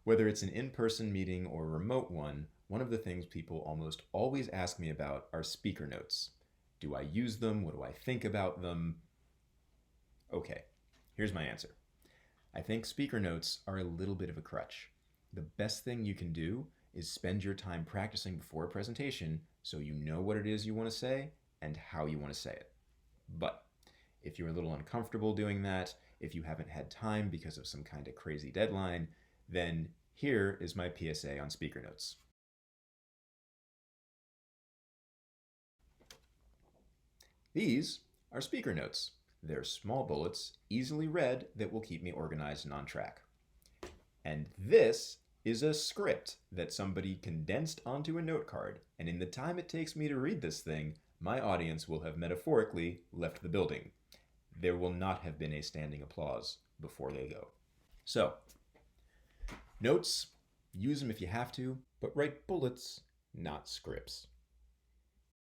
Whether it's an in-person meeting or a remote one of the things people almost always ask me about are speaker notes. Do I use them? What do I think about them? Okay, here's my answer. I think speaker notes are a little bit of a crutch. The best thing you can do is spend your time practicing before a presentation so you know what it is you want to say and how you want to say it. But if you're a little uncomfortable doing that, if you haven't had time because of some kind of crazy deadline, then here is my PSA on speaker notes. These are speaker notes. They're small bullets, easily read, that will keep me organized and on track. And this is a script that somebody condensed onto a note card, and in the time it takes me to read this thing, my audience will have metaphorically left the building. There will not have been a standing applause before they go. So, notes, use them if you have to, but write bullets, not scripts.